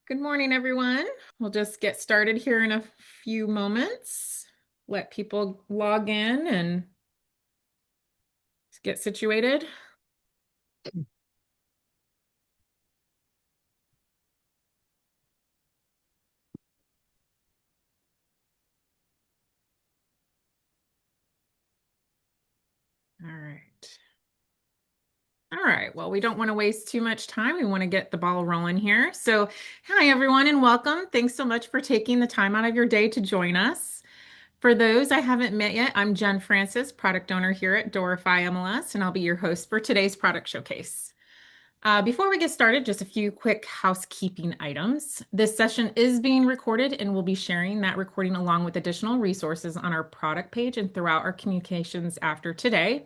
Good morning, everyone. We'll just get started here in a few moments. Let people log in and get situated. All right. All right. Well, we don't want to waste too much time. We want to get the ball rolling here. So, hi, everyone, and welcome. Thanks so much for taking the time out of your day to join us. For those I haven't met yet, I'm Jen Francis, product owner here at Doorify MLS, and I'll be your host for today's product showcase. Before we get started, just a few quick housekeeping items. This session is being recorded and we'll be sharing that recording along with additional resources on our product page and throughout our communications after today.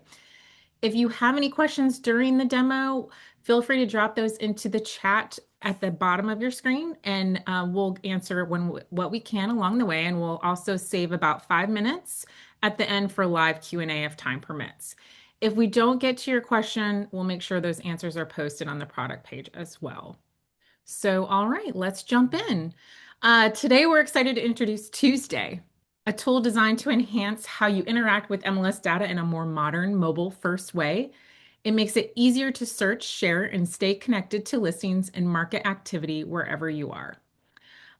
If you have any questions during the demo, feel free to drop those into the chat at the bottom of your screen and we'll answer what we can along the way. And we'll also save about 5 minutes at the end for live Q&A if time permits. If we don't get to your question, we'll make sure those answers are posted on the product page as well. So, all right, let's jump in. Today, we're excited to introduce Tuesday, a tool designed to enhance how you interact with MLS data in a more modern, mobile-first way. It makes it easier to search, share, and stay connected to listings and market activity wherever you are.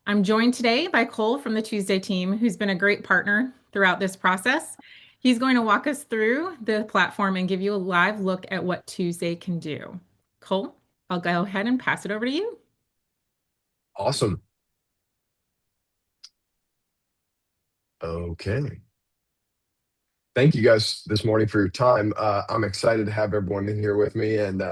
I'm joined today by Cole from the Tuesday team, who's been a great partner throughout this process. He's going to walk us through the platform and give you a live look at what Tuesday can do. Cole, I'll go ahead and pass it over to you. Awesome. Okay. Thank you guys this morning for your time. I'm excited to have everyone in here with me. And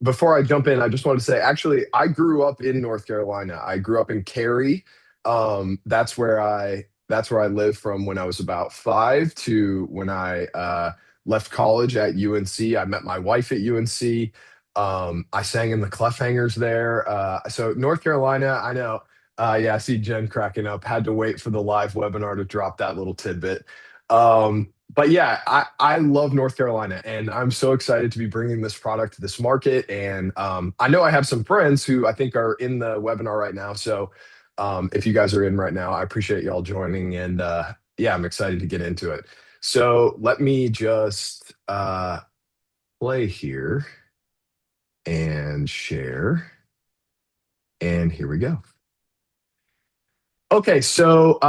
before I jump in, I just want to say, actually, I grew up in North Carolina. I grew up in Cary. That's where I lived from when I was about 5 to when I left college at UNC. I met my wife at UNC. I sang in the Cliffhangers there. So North Carolina, I know. Yeah, I see Jen cracking up. Had to wait for the live webinar to drop that little tidbit. But yeah, I love North Carolina, and I'm so excited to be bringing this product to this market. And I know I have some friends who I think are in the webinar right now. So if you guys are in right now, I appreciate y'all joining. And yeah, I'm excited to get into it. So let me just play here and share. And here we go. Okay, so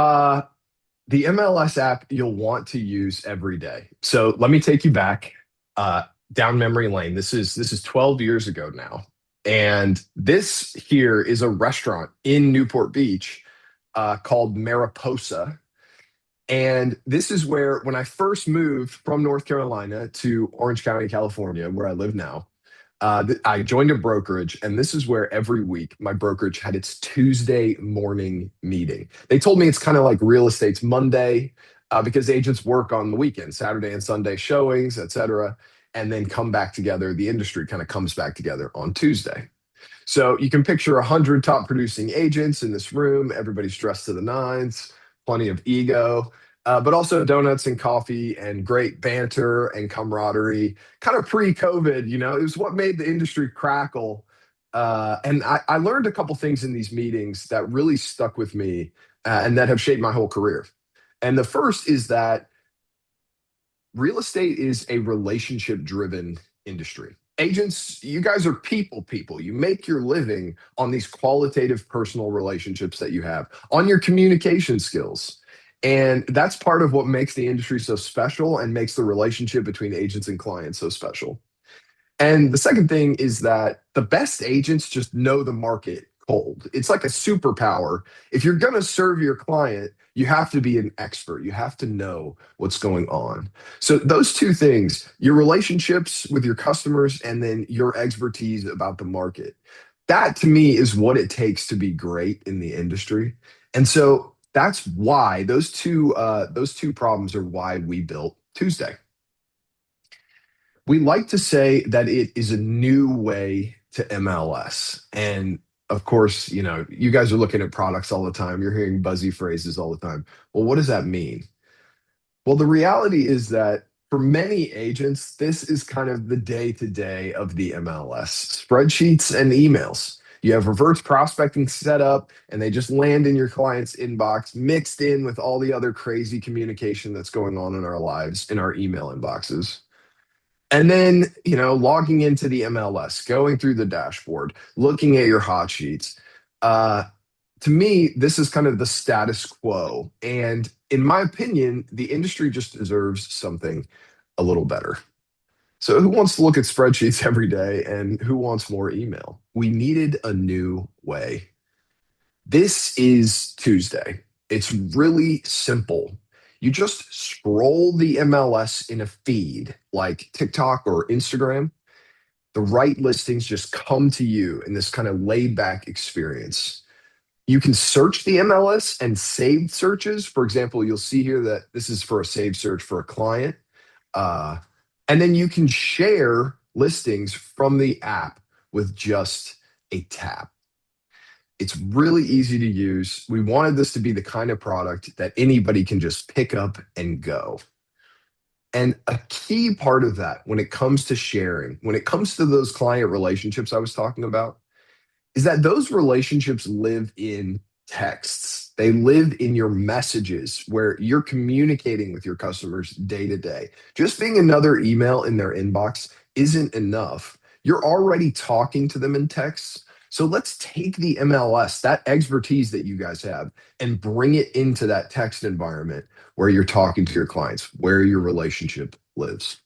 the MLS app you'll want to use every day. So let me take you back down memory lane. This is 12 years ago now, and this here is a restaurant in Newport Beach called Mariposa. And this is where, when I first moved from North Carolina to Orange County, California, where I live now, I joined a brokerage, and this is where every week my brokerage had its Tuesday morning meeting. They told me it's kind of like real estate's Monday because agents work on the weekend, Saturday and Sunday showings, et cetera, and then come back together. The industry kind of comes back together on Tuesday. So you can picture 100 top producing agents in this room. Everybody's dressed to the nines, plenty of ego, but also donuts and coffee and great banter and camaraderie. Kind of pre-COVID, it was what made the industry crackle. And I learned a couple things in these meetings that really stuck with me and that have shaped my whole career. And the first is that real estate is a relationship driven industry. Agents, you guys are people. You make your living on these qualitative personal relationships that you have, on your communication skills. And that's part of what makes the industry so special and makes the relationship between agents and clients so special. And the second thing is that the best agents just know the market cold. It's like a superpower. If you're going to serve your client, you have to be an expert. You have to know what's going on. So, those two things, your relationships with your customers and then your expertise about the market, that to me is what it takes to be great in the industry. And so, that's why those two problems are why we built Tuesday. We like to say that it is a new way to MLS. And of course, you guys are looking at products all the time. You're hearing buzzy phrases all the time. Well, what does that mean? Well, the reality is that for many agents, this is kind of the day to day of the MLS spreadsheets and emails. You have reverse prospecting set up, and they just land in your client's inbox, mixed in with all the other crazy communication that's going on in our lives, in our email inboxes. And then, logging into the MLS, going through the dashboard, looking at your hot sheets. Uh, to me, this is kind of the status quo. And in my opinion, the industry just deserves something a little better. So, who wants to look at spreadsheets every day and who wants more email? We needed a new way. This is Tuesday. It's really simple. You just scroll the MLS in a feed like TikTok or Instagram. The right listings just come to you in this kind of laid back experience. You can search the MLS and save searches. For example, you'll see here that this is for a save search for a client. Uh, and then you can share listings from the app with just a tap. It's really easy to use. We wanted this to be the kind of product that anybody can just pick up and go. And a key part of that when it comes to sharing, when it comes to those client relationships I was talking about, is that those relationships live in texts. They live in your messages where you're communicating with your customers day to day. Just being another email in their inbox isn't enough. You're already talking to them in text. So let's take the MLS, that expertise that you guys have, and bring it into that text environment where you're talking to your clients, where your relationship lives.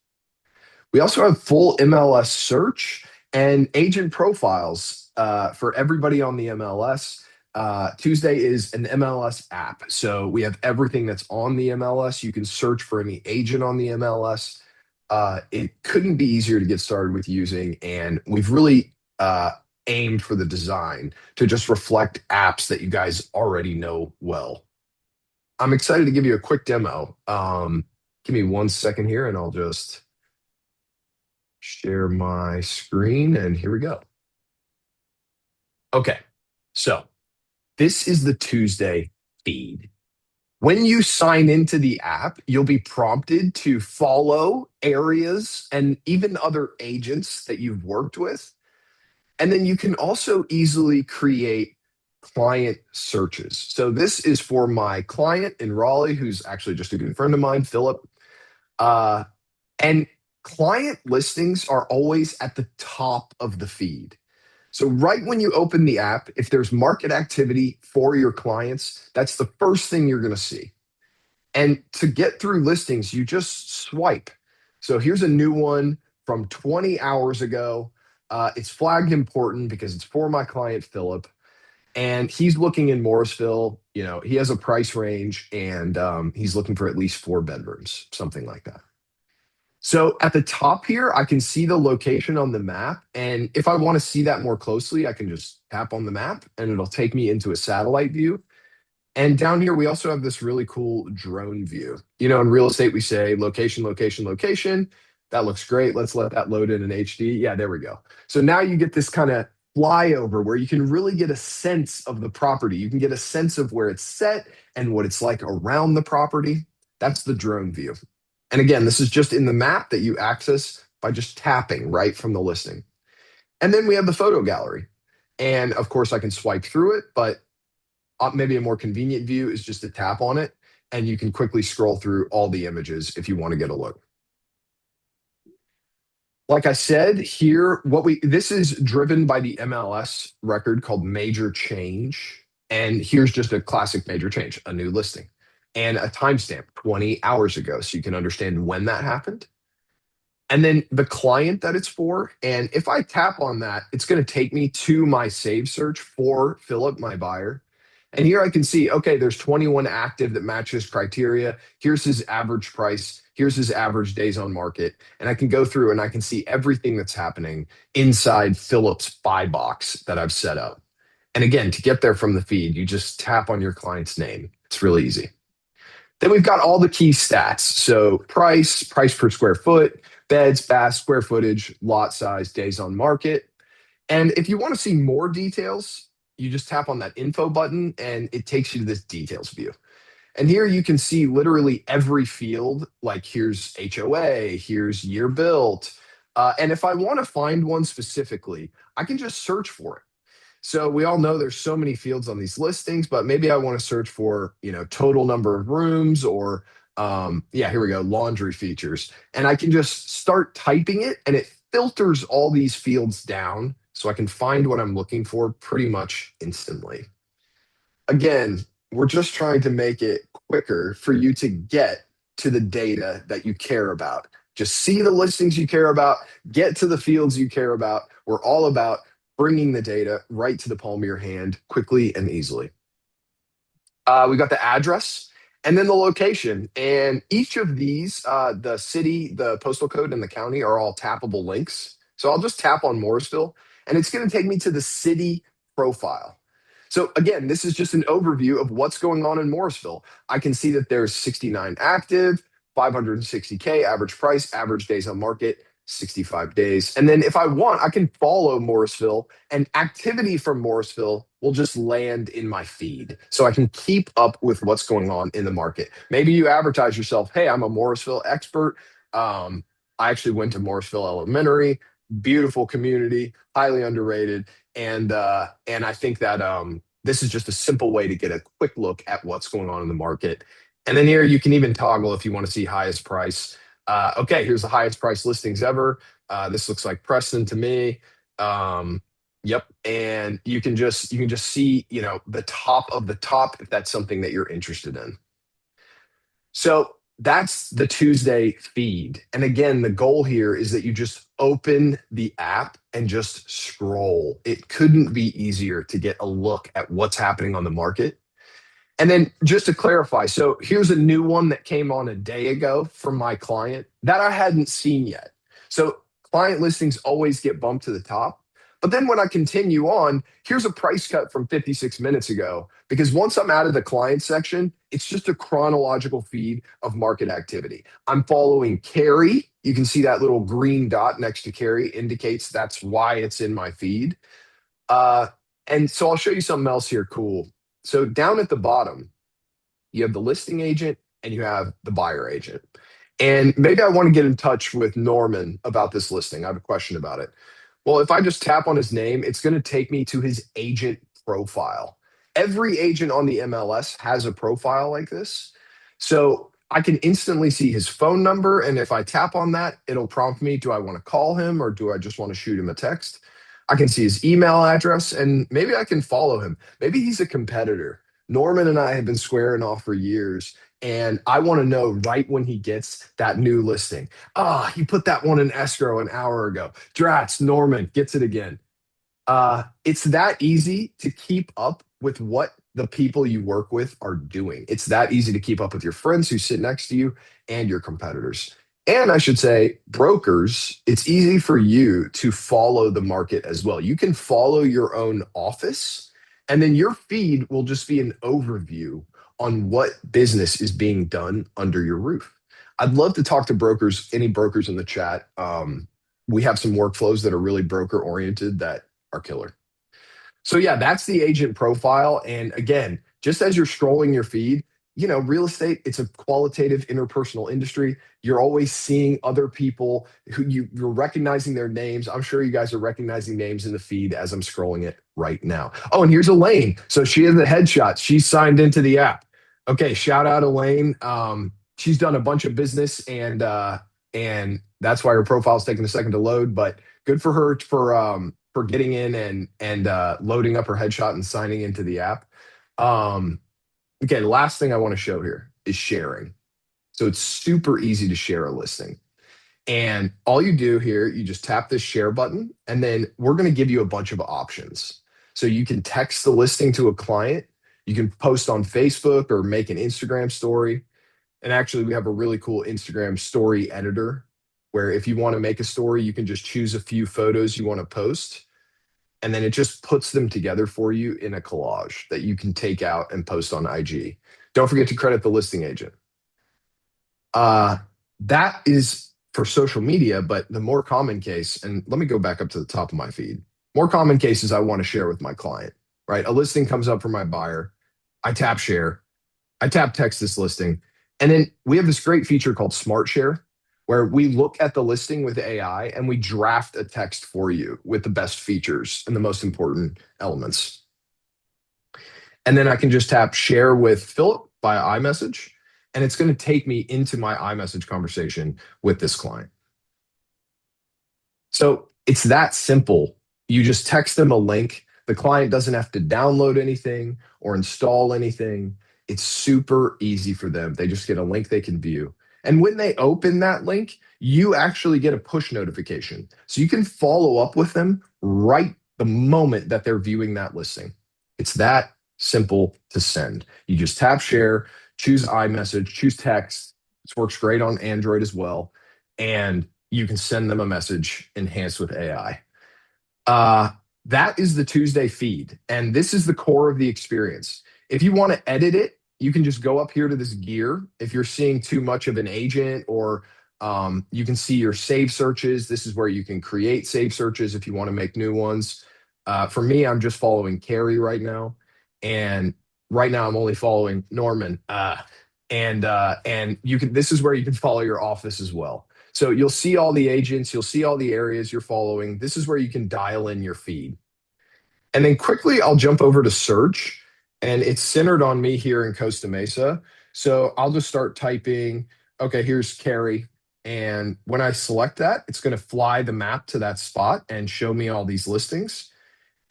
We also have full MLS search and agent profiles for everybody on the MLS. Tuesday is an MLS app. So we have everything that's on the MLS. You can search for any agent on the MLS. It couldn't be easier to get started with using. And we've really aimed for the design to just reflect apps that you guys already know well. I'm excited to give you a quick demo. Give me 1 second here and I'll just share my screen, and here we go. Okay, so this is the Tuesday feed. When you sign into the app, you'll be prompted to follow areas and even other agents that you've worked with. And then you can also easily create client searches. So this is for my client in Raleigh, who's actually just a good friend of mine, Philip. Uh, and client listings are always at the top of the feed. So, right when you open the app, if there's market activity for your clients, that's the first thing you're going to see. And to get through listings, you just swipe. So, here's a new one from 20 hours ago. It's flagged important because it's for my client, Philip. And he's looking in Morrisville. He has a price range and he's looking for at least 4 bedrooms, something like that. So at the top here, I can see the location on the map. And if I want to see that more closely, I can just tap on the map and it'll take me into a satellite view. And down here, we also have this really cool drone view. In real estate, we say location, location, location. That looks great. Let's let that load in HD. Yeah, there we go. So now you get this kind of flyover where you can really get a sense of the property. You can get a sense of where it's set and what it's like around the property. That's the drone view. And again, this is just in the map that you access by just tapping right from the listing. And then we have the photo gallery. And of course, I can swipe through it, but maybe a more convenient view is just to tap on it and you can quickly scroll through all the images if you want to get a look. Like I said here, this is driven by the MLS record called Major Change. And here's just a classic major change, a new listing and a timestamp 20 hours ago. So you can understand when that happened. And then the client that it's for. And if I tap on that, it's going to take me to my save search for Philip, my buyer. And here I can see, okay, there's 21 active that matches criteria. Here's his average price. Here's his average days on market. And I can go through and I can see everything that's happening inside Philip's buy box that I've set up. And again, to get there from the feed, you just tap on your client's name. It's really easy. Then we've got all the key stats. So price per square foot, beds, baths, square footage, lot size, days on market. And if you want to see more details, you just tap on that info button and it takes you to this details view. And here you can see literally every field, like here's HOA, here's year built. And if I want to find one specifically, I can just search for it. So we all know there's so many fields on these listings, but maybe I want to search for, total number of rooms or yeah, here we go, laundry features. And I can just start typing it and it filters all these fields down so I can find what I'm looking for pretty much instantly. Again, we're just trying to make it quicker for you to get to the data that you care about. Just see the listings you care about, get to the fields you care about. We're all about bringing the data right to the palm of your hand quickly and easily. We got the address and then the location. And each of these, the city, the postal code, and the county are all tappable links. So I'll just tap on Morrisville and it's going to take me to the city profile. So again, this is just an overview of what's going on in Morrisville. I can see that there's 69 active, 560K average price, average days on market, 65 days. And then if I want, I can follow Morrisville and activity from Morrisville will just land in my feed. So I can keep up with what's going on in the market. Maybe you advertise yourself, hey, I'm a Morrisville expert. I actually went to Morrisville Elementary, beautiful community, highly underrated. And I think that this is just a simple way to get a quick look at what's going on in the market. And then here you can even toggle if you want to see highest price. Okay, here's the highest price listings ever. This looks like Preston to me. Yep, and you can just see the top of the top if that's something that you're interested in. So that's the Tuesday feed. And again, the goal here is that you just open the app and just scroll. It couldn't be easier to get a look at what's happening on the market. And then just to clarify, so here's a new one that came on a day ago from my client that I hadn't seen yet. So client listings always get bumped to the top. But then when I continue on, here's a price cut from 56 minutes ago. Because once I'm out of the client section, it's just a chronological feed of market activity. I'm following Carrie. You can see that little green dot next to Carrie indicates that's why it's in my feed. Uh, and so I'll show you something else here cool. So down at the bottom, you have the listing agent and you have the buyer agent. And maybe I want to get in touch with Norman about this listing. I have a question about it. Well, if I just tap on his name, it's going to take me to his agent profile. Every agent on the MLS has a profile like this. So I can instantly see his phone number. And if I tap on that, it'll prompt me, do I want to call him or do I just want to shoot him a text? I can see his email address and maybe I can follow him. Maybe he's a competitor. Norman and I have been squaring off for years, and I want to know right when he gets that new listing. Ah, he put that one in escrow an hour ago. Drats, Norman gets it again. It's that easy to keep up with what the people you work with are doing. It's that easy to keep up with your friends who sit next to you and your competitors. And I should say, brokers, it's easy for you to follow the market as well. You can follow your own office, and then your feed will just be an overview on what business is being done under your roof. I'd love to talk to brokers, any brokers in the chat. We have some workflows that are really broker oriented that are killer. So yeah, that's the agent profile. And again, just as you're scrolling your feed, real estate, it's a qualitative interpersonal industry. You're always seeing other people who you're recognizing their names. I'm sure you guys are recognizing names in the feed as I'm scrolling it right now. Oh, and here's Elaine. So she has the headshot. She's signed into the app. Okay, shout out Elaine. She's done a bunch of business and that's why her profile's taking a second to load, but good for her for getting in and loading up her headshot and signing into the app. Okay, the last thing I want to show here is sharing. So it's super easy to share a listing. And all you do here, you just tap this share button, and then we're going to give you a bunch of options. So you can text the listing to a client, you can post on Facebook or make an Instagram story. And actually, we have a really cool Instagram story editor where if you want to make a story, you can just choose a few photos you want to post and then it just puts them together for you in a collage that you can take out and post on IG. Don't forget to credit the listing agent. That is for social media, but the more common case, and let me go back up to the top of my feed. More common cases I want to share with my client, right? A listing comes up for my buyer. I tap share. I tap text this listing. And then we have this great feature called Smart Share. where we look at the listing with AI and we draft a text for you with the best features and the most important elements. And then I can just tap share with Philip via iMessage, and it's going to take me into my iMessage conversation with this client. So it's that simple. You just text them a link. The client doesn't have to download anything or install anything. It's super easy for them. They just get a link they can view. And when they open that link, you actually get a push notification. So you can follow up with them right the moment that they're viewing that listing. It's that simple to send. You just tap share, choose iMessage, choose text. This works great on Android as well. And you can send them a message enhanced with AI. Uh, that is the Tuesday feed. And this is the core of the experience. If you want to edit it, you can just go up here to this gear. If you're seeing too much of an agent, or you can see your save searches. This is where you can create save searches if you want to make new ones. For me, I'm just following Carrie right now. And right now I'm only following Norman. And you can, this is where you can follow your office as well. So you'll see all the agents, you'll see all the areas you're following. This is where you can dial in your feed. And then quickly, I'll jump over to search, and it's centered on me here in Costa Mesa. So I'll just start typing, okay, here's Carrie. And when I select that, it's going to fly the map to that spot and show me all these listings.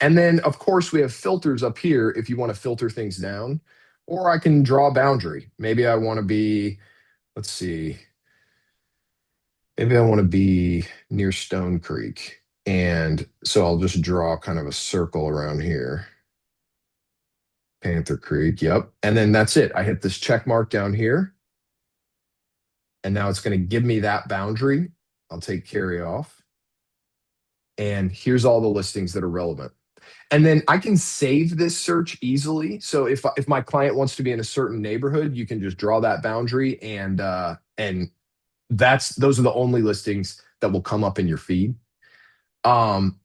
And then, of course, we have filters up here if you want to filter things down, or I can draw a boundary. Maybe I want to be, let's see, maybe I want to be near Stone Creek. And so I'll just draw kind of a circle around here. Panther Creek, yep. And then that's it. I hit this check mark down here. And now it's going to give me that boundary. I'll take carry off. And here's all the listings that are relevant. And then I can save this search easily. So if my client wants to be in a certain neighborhood, you can just draw that boundary, and those are the only listings that will come up in your feed. Um,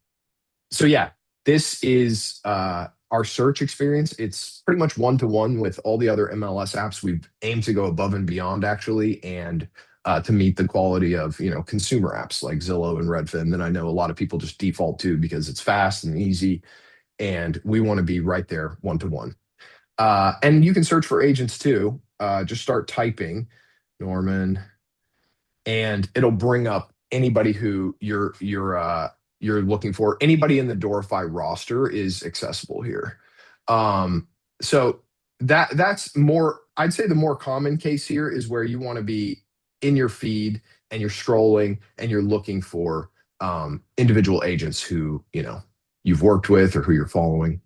so yeah, this is our search experience. It's pretty much one to one with all the other MLS apps. We've aimed to go above and beyond actually, and to meet the quality of consumer apps like Zillow and Redfin that I know a lot of people just default to because it's fast and easy, and we want to be right there one to one. And you can search for agents too. Just start typing Norman, and it'll bring up anybody who you're looking for. Anybody in the Doorify roster is accessible here. So that's more. I'd say the more common case here is where you want to be in your feed and you're scrolling and you're looking for individual agents who you've worked with or who you're following.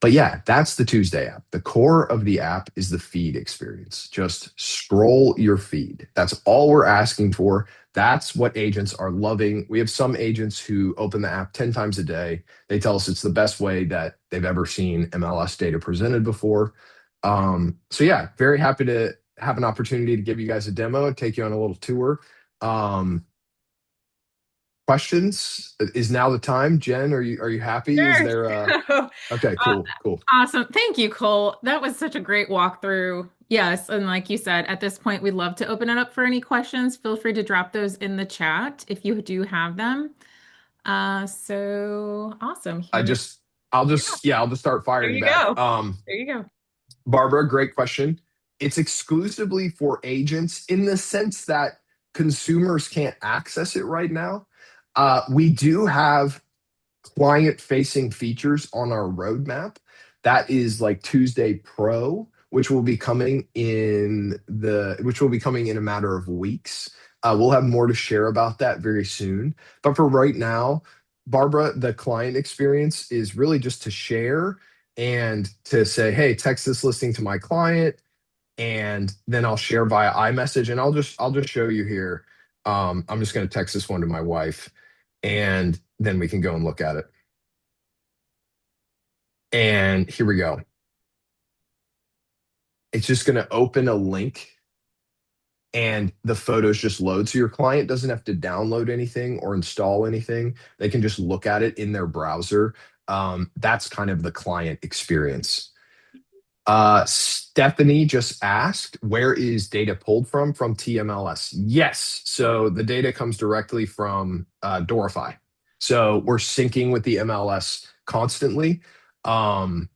But yeah, that's the Tuesday app. The core of the app is the feed experience. Just scroll your feed. That's all we're asking for. That's what agents are loving. We have some agents who open the app 10 times a day. They tell us it's the best way that they've ever seen MLS data presented before. So yeah, very happy to have an opportunity to give you guys a demo, take you on a little tour. Questions? Is now the time? Jen, are you happy? Is Sure. there okay, Uh, cool, cool. awesome. Thank you, Cole. That was such a great walkthrough. Yes, and like you said, at this point, we'd love to open it up for any questions. Feel free to drop those in the chat if you do have them. So awesome. I Here, just, I'll yeah, just, yeah, I'll just start there firing you back. go. There you go. Barbara, great question. It's exclusively for agents in the sense that consumers can't access it right now. We do have client facing features on our roadmap. That is like Tuesday Pro, which will be coming in a matter of weeks. We'll have more to share about that very soon. But for right now, Barbara, the client experience is really just to share and to say, hey, text this listing to my client, and then I'll share via iMessage, and I'll just show you here. I'm just going to text this one to my wife, and then we can go and look at it. And here we go. It's just going to open a link and the photos just load. So your client doesn't have to download anything or install anything. They can just look at it in their browser. That's kind of the client experience. Stephanie just asked, where is data pulled from? From TMLS. Yes. So the data comes directly from Doorify. So we're syncing with the MLS constantly. Um,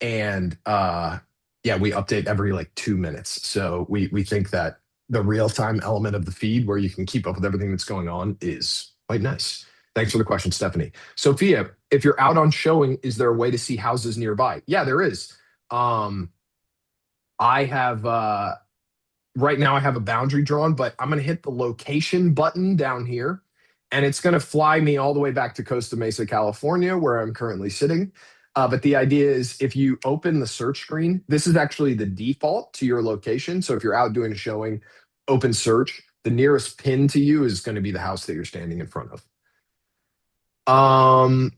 and yeah, we update every like 2 minutes. So we think that the real-time element of the feed where you can keep up with everything that's going on is quite nice. Thanks for the question, Stephanie. Sophia, if you're out on showing, is there a way to see houses nearby? Yeah, there is. Um, I have right now I have a boundary drawn, but I'm going to hit the location button down here, and it's going to fly me all the way back to Costa Mesa, California, where I'm currently sitting. But the idea is if you open the search screen, this is actually the default to your location. So if you're out doing a showing, open search, the nearest pin to you is going to be the house that you're standing in front of. Um,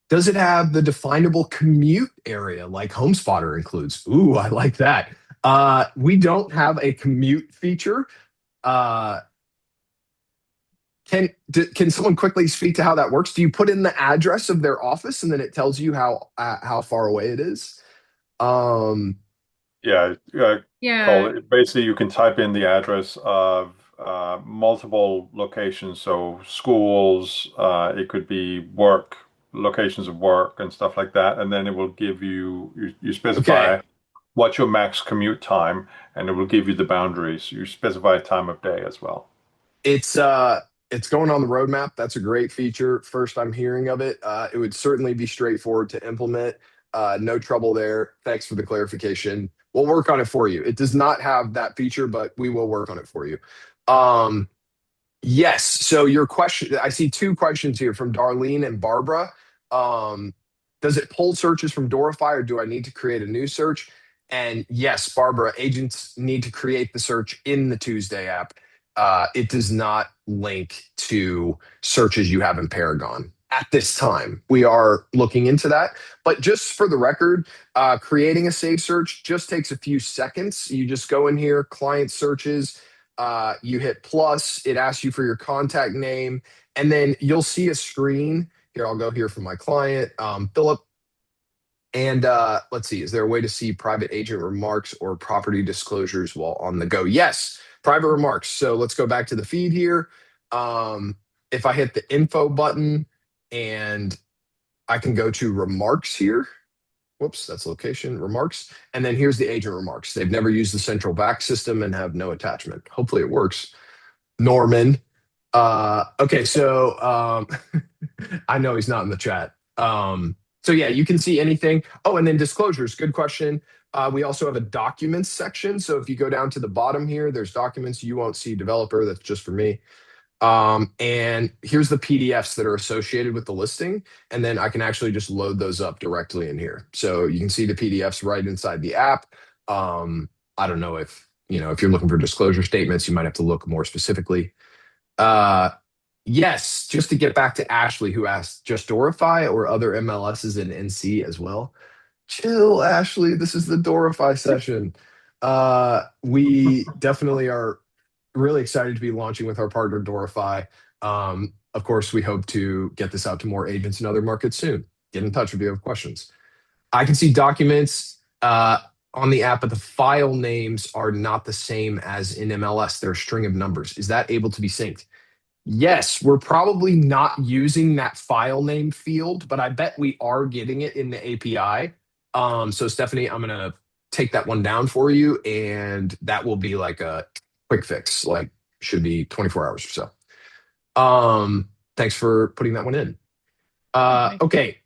does it have the definable commute area like HomeSpotter includes? Ooh, I like that. We don't have a commute feature. Uh, can someone quickly speak to how that works? Do you put in the address of their office and then it tells you how far away it is? Um, Yeah, Cole, Yeah. basically you can type in the address of multiple locations, so schools, it could be work, locations of work and stuff like that, and then it will give you okay, specify what's your max commute time, and it will give you the boundaries. You specify time of day as well. it's going on the roadmap. That's a great feature. First I'm hearing of it. It would certainly be straightforward to implement. No trouble there. Thanks for the clarification. We'll work on it for you. It does not have that feature, but we will work on it for you. Um, yes. So your question, I see two questions here from Darlene and Barbara. Um, does it pull searches from Doorify or do I need to create a new search? And yes, Barbara, agents need to create the search in the Tuesday app. It does not link to searches you have in Paragon at this time. We are looking into that. But just for the record, creating a save search just takes a few seconds. You just go in here, client searches, you hit plus, it asks you for your contact name, and then you'll see a screen. Here, I'll go here for my client, Philip. And let's see, is there a way to see private agent remarks or property disclosures while on the go? Yes, private remarks. So let's go back to the feed here. If I hit the info button and I can go to remarks here. Whoops, that's location remarks. And then here's the agent remarks. They've never used the central back system and have no attachment. Hopefully it works. Norman. Okay, so I know he's not in the chat. So yeah, you can see anything. Oh, and then disclosures. Good question. We also have a documents section. So if you go down to the bottom here, there's documents. You won't see developer. That's just for me. And here's the PDFs that are associated with the listing. And then I can actually just load those up directly in here. So you can see the PDFs right inside the app. I don't know if, if you're looking for disclosure statements, you might have to look more specifically. Uh, yes, just to get back to Ashley, who asked just Dorify or other MLSs in NC as well. Chill, Ashley. This is the Dorify session. We definitely are really excited to be launching with our partner Doorify. Of course, we hope to get this out to more agents in other markets soon. Get in touch if you have questions. I can see documents on the app, but the file names are not the same as in MLS. They're a string of numbers. Is that able to be synced? Yes, we're probably not using that file name field, but I bet we are getting it in the API. So Stephanie, I'm gonna take that one down for you, and that will be like a quick fix, like should be 24 hours or so. Thanks for putting that one in. Okay. Okay.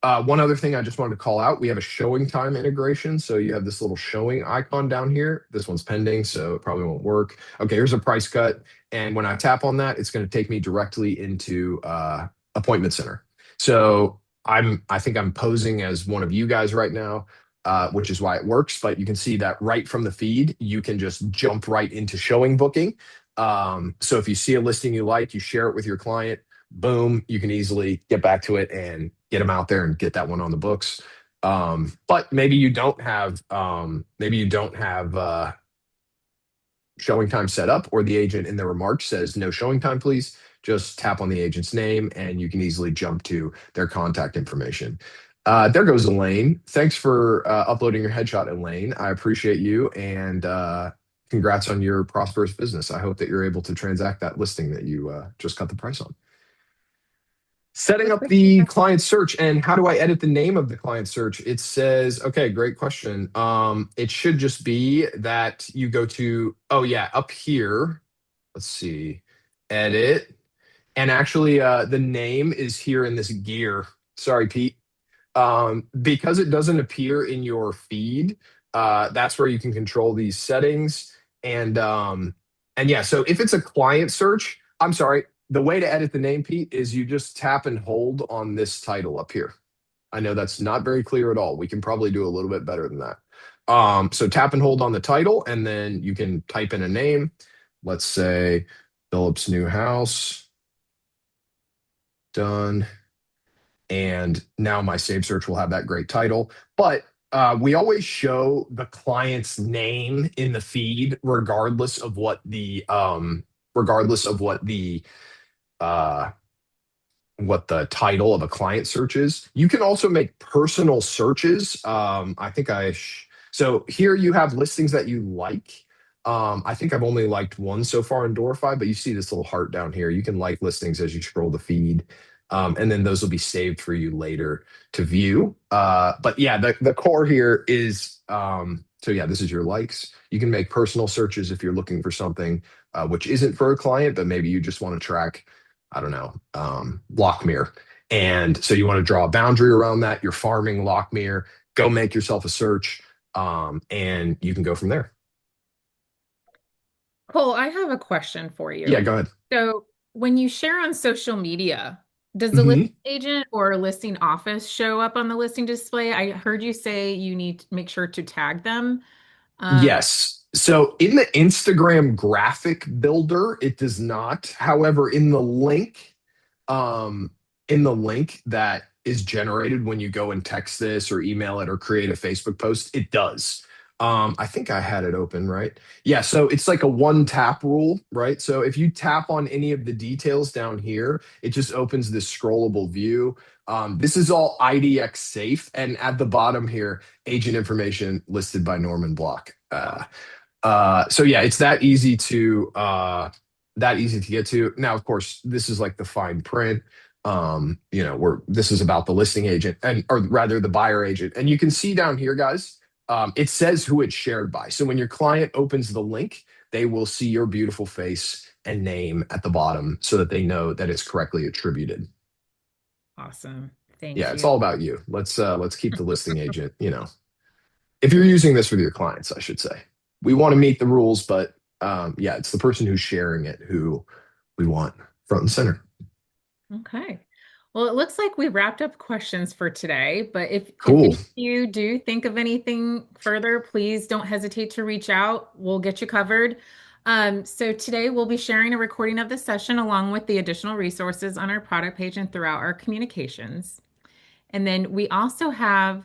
One other thing I just wanted to call out, we have a showing time integration. So you have this little showing icon down here. This one's pending, so it probably won't work. Okay, here's a price cut. And when I tap on that, it's going to take me directly into appointment center. So I think I'm posing as one of you guys right now, which is why it works. But you can see that right from the feed, you can just jump right into showing booking. So if you see a listing you like, you share it with your client, boom, you can easily get back to it and get them out there and get that one on the books. But maybe you don't have showing time set up, or the agent in the remarks says no showing time, please. Just tap on the agent's name and you can easily jump to their contact information. There goes Elaine. Thanks for uploading your headshot, Elaine. I appreciate you, and congrats on your prosperous business. I hope that you're able to transact that listing that you just cut the price on. Setting up the client search, and how do I edit the name of the client search? It says, okay, great question. It should just be that you go to, oh yeah, up here. Let's see, edit, and actually, the name is here in this gear. Sorry, Pete. Because it doesn't appear in your feed, that's where you can control these settings. And yeah, so if it's a client search, I'm sorry, the way to edit the name, Pete, is you just tap and hold on this title up here. I know that's not very clear at all. We can probably do a little bit better than that. So tap and hold on the title, and then you can type in a name. Let's say Philip's new house. Done. And now my save search will have that great title. But we always show the client's name in the feed, regardless of uh, what the title of a client search is. You can also make personal searches. So here you have listings that you like. I think I've only liked one so far in Doorify, but you see this little heart down here. You can like listings as you scroll the feed. And then those will be saved for you later to view. But yeah, the core here is so yeah, this is your likes. You can make personal searches if you're looking for something which isn't for a client, but maybe you just want to track, I don't know, Lockmere. And so you want to draw a boundary around that. You're farming Lockmere. Go make yourself a search, and you can go from there. Cole, I have a question for Yeah, you. go ahead. So, when you share on social media, does the listing Mhm. agent or listing office show up on the listing display? I heard you say you need to make sure to tag them. Um, Yes. So in the Instagram graphic builder, it does not. However, um, in the link that is generated when you go and text this or email it or create a Facebook post, it does. I think I had it open, right? Yeah, so it's like a one tap rule, right? So if you tap on any of the details down here, it just opens this scrollable view. This is all IDX safe. And at the bottom here, agent information listed by Norman Block. So yeah, it's that easy to get to. Now, of course, this is like the fine print. Where this is about the listing agent and or rather the buyer agent. And you can see down here, guys, it says who it's shared by. So when your client opens the link, they will see your beautiful face and name at the bottom so that they know that it's correctly attributed. awesome. Thank Yeah, it's you. all about you. Let's keep the listing agent, if you're using this with your clients, I should say. We want to meet the rules, but yeah, it's the person who's sharing it who we want front and center. Okay. Well, it looks like we wrapped up questions for today, but if Cool. any of you do think of anything further, please don't hesitate to reach out. We'll get you covered. So today we'll be sharing a recording of the session along with the additional resources on our product page and throughout our communications. And then we also have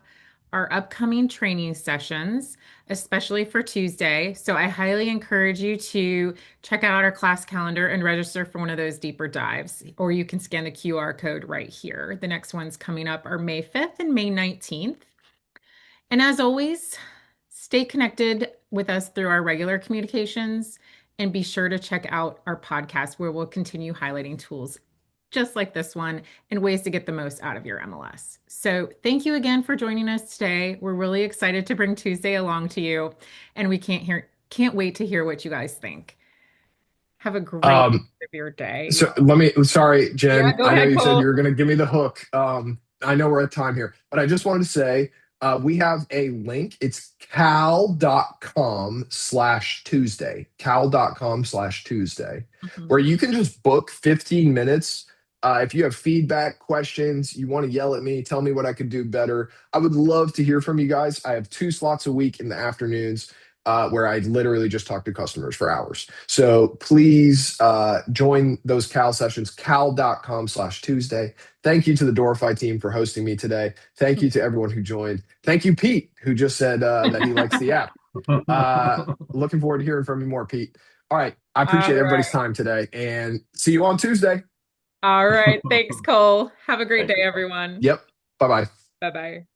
our upcoming training sessions, especially for Tuesday. So I highly encourage you to check out our class calendar and register for one of those deeper dives, or you can scan the QR code right here. The next ones coming up are May 5th and May 19th. And as always, stay connected with us through our regular communications and be sure to check out our podcast where we'll continue highlighting tools just like this one and ways to get the most out of your MLS. So, thank you again for joining us today. We're really excited to bring Tuesday along to you and we can't wait to hear what you guys think. Have a great Um, rest of your day. sorry, Yeah, Jen. go I know ahead, you said you Cole. were going to give me the hook. I know we're at time here, but I just wanted to say we have a link. It's cal.com/Tuesday, cal.com/Tuesday, Mhm. where you can just book 15 minutes. If you have feedback, questions, you want to yell at me, tell me what I could do better. I would love to hear from you guys. I have 2 slots a week in the afternoons where I literally just talk to customers for hours. So please join those Cal sessions, cal.com/Tuesday. Thank you to the Doorify team for hosting me today. Thank you to everyone who joined. Thank you, Pete, who just said that he likes the app. Looking forward to hearing from you more, Pete. All right. I All appreciate everybody's right. time today and see you on Tuesday. All right. Thanks, Cole. Have a great Thank day, you. everyone. Yep. Bye bye. Bye-bye.